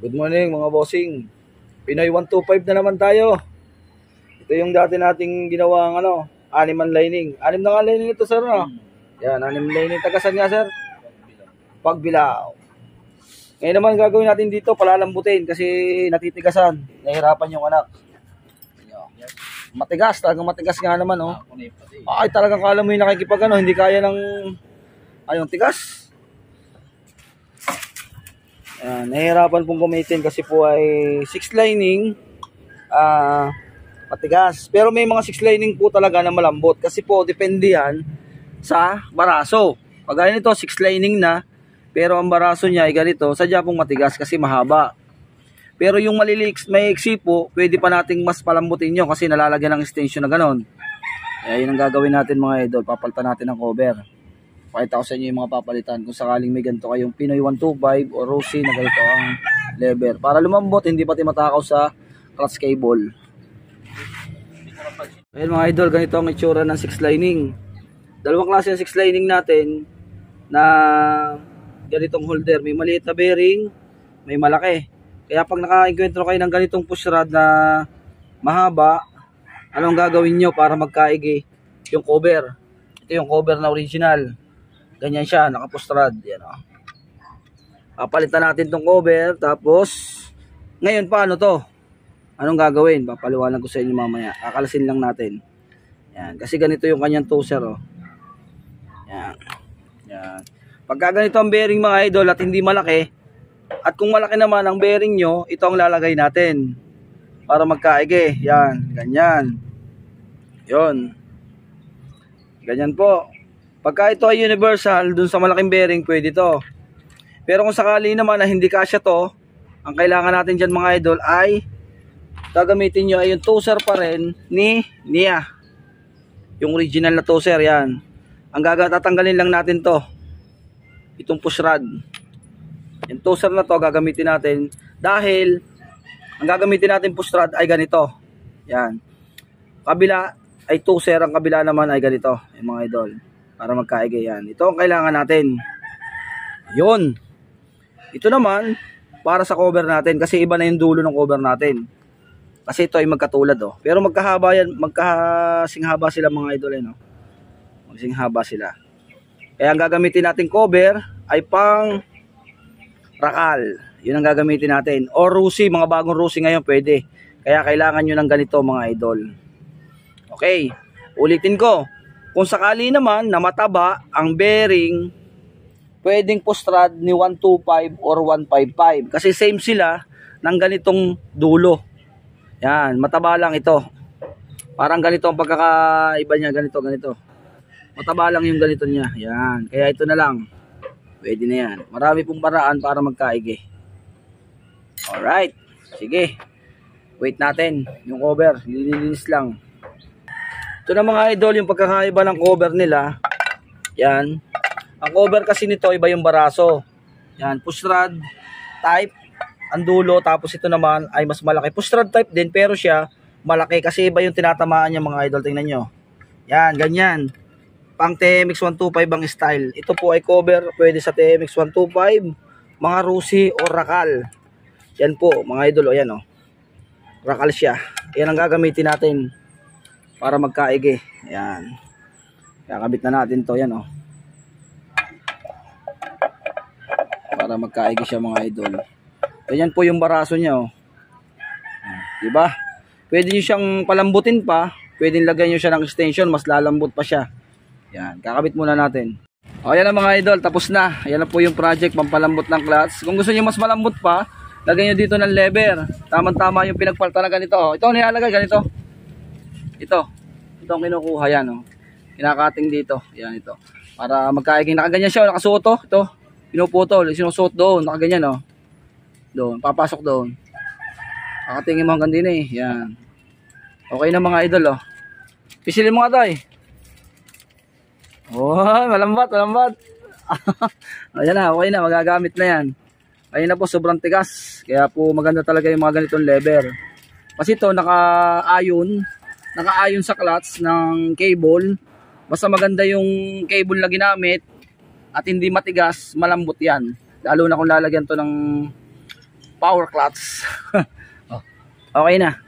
Good morning mga bossing. Pinoy 125 na naman tayo. Ito yung dati nating ginawang animal lining. Anim na nga lining ito, sir, no? Yan, anim lining. Tagasan nga, sir? Pagbilao. Ngayon naman gagawin natin dito, palalambutin kasi natitigasan. Nahihirapan yung anak. Matigas, talagang matigas nga naman, oh. Ay, talagang kala mo yung nakikipag hindi kaya ng tigas. Ayan, nahihirapan pong gamitin kasi po ay 6 lining matigas. Pero may mga 6 lining po talaga na malambot kasi po depende yan sa baraso. Pag nito 6 lining na pero ang baraso niya ay ganito, sadya pong matigas kasi mahaba. Pero yung maliliks, may iksi po, pwede pa nating mas palambutin nyo kasi nalalagyan ng extension na ganon. Kaya yun ang gagawin natin mga idol, papalitan natin ng cover. Pakita ko sa inyo yung mga papalitan kung sakaling may ganito kayong Pinoy 125 o Rossi na ganito ang lever. Para lumambot, hindi pati matakaw sa clutch cable. Ayan mga idol, ganito ang itsura ng 6 lining. Dalawang klase ng 6 lining natin na ganitong holder. May maliit na bearing, may malaki. Kaya pag naka-encuentro kayo ng ganitong push rod na mahaba, anong gagawin nyo para magkaigi? Yung cover. Ito yung cover na original. Ganyan siya, naka-push rod. Yan, oh. Papalitan natin tong cover. Tapos, ngayon paano to? Anong gagawin? Papaliwanag ko sa inyo mamaya. Kakalasin lang natin. Yan, kasi ganito yung kanyang toser, oh. Yan. Yan. Pagka ganito ang bearing mga idol at hindi malaki, at kung malaki naman ang bearing nyo, ito ang lalagay natin. Para magkaigi. Yan, ganyan. Yun. Ganyan po. Pagka ito ay universal, dun sa malaking bearing, pwede to. Pero kung sakali naman na hindi kasya to, ang kailangan natin dyan mga idol ay gagamitin nyo ay yung toser pa rin ni Nia. Yung original na toser, yan. Ang tatanggalin lang natin to. Itong push rod. Yung toser na to, gagamitin natin. Dahil, ang gagamitin natin push rod ay ganito. Yan. Kabila ay toser, ang kabila naman ay ganito. Yung mga idol. Para magkaigi yan. Ito ang kailangan natin. Yun. Ito naman, para sa cover natin. Kasi iba na yung dulo ng cover natin. Kasi ito ay magkatulad, oh. Pero magkahaba yan, magkasinghaba sila mga idol, no? Magsinghaba sila. Kaya ang gagamitin natin cover ay pang rakal. Yun ang gagamitin natin. O Rossi, mga bagong Rossi ngayon pwede. Kaya kailangan nyo ng ganito mga idol. Okay. Ulitin ko. Kung sakali naman na mataba ang bearing, pwedeng push rod ni 125 or 155. Kasi same sila ng ganitong dulo. Yan, mataba lang ito. Parang ganito ang pagkakaiba niya, ganito. Mataba lang yung ganito niya. Yan, kaya ito na lang. Pwede na yan. Marami pong paraan para magkaigi. Alright, sige. Wait natin, yung cover, nililinis lang. Ito na mga idol, yung pagkakaiba ng cover nila. Yan. Ang cover kasi nito, iba yung baraso. Yan, push rod type, ang dulo. Tapos ito naman ay mas malaki. Push rod type din, pero siya malaki kasi iba yung tinatamaan niya mga idol. Tingnan nyo. Yan, ganyan. Pang TMX 125 ang style. Ito po ay cover, pwede sa TMX 125, mga Rossi o Rakal. Yan po, mga idol. O yan, o. Rakal siya. Yan ang gagamitin natin para magkaigi. Ayan. Kakabit na natin to. Yan, oh. Para magkaigi siya mga idol. Ganyan po yung baraso niya, oh. Diba? Pwede nyo siyang palambutin pa. Pwede lagyan nyo siya ng extension. Mas lalambot pa siya. Yan. Kakabit muna natin. O, yan na mga idol. Tapos na. Yan na po yung project. Pampalambot ng clutch. Kung gusto nyo mas malambot pa, lagyan nyo dito ng lever. Tama-tama yung pinagpalta na ganito. Ito ang nilalagay. Ganito. Ito ang kinukuha, yan, oh. Kinakating dito, yan, ito. Para magkaiging, nakaganyan siya, nakasuot, oh. Ito, pinuputol, sinusuot doon, nakaganyan, oh. Doon, papasok doon. Nakatingin mo hanggang din, eh, yan. Okay na mga idol, oh. Pisilin mo nga tayo. Oh, malambat. Ayan na, okay na, magagamit na yan. Ayun na po, sobrang tigas. Kaya po maganda talaga yung mga ganitong lever. Kasi ito, nakaayon sa clutch ng cable. Basta maganda yung cable na ginamit at hindi matigas, malambot yan. Lalo na kung lalagyan to ng power clutch. Oh, okay na.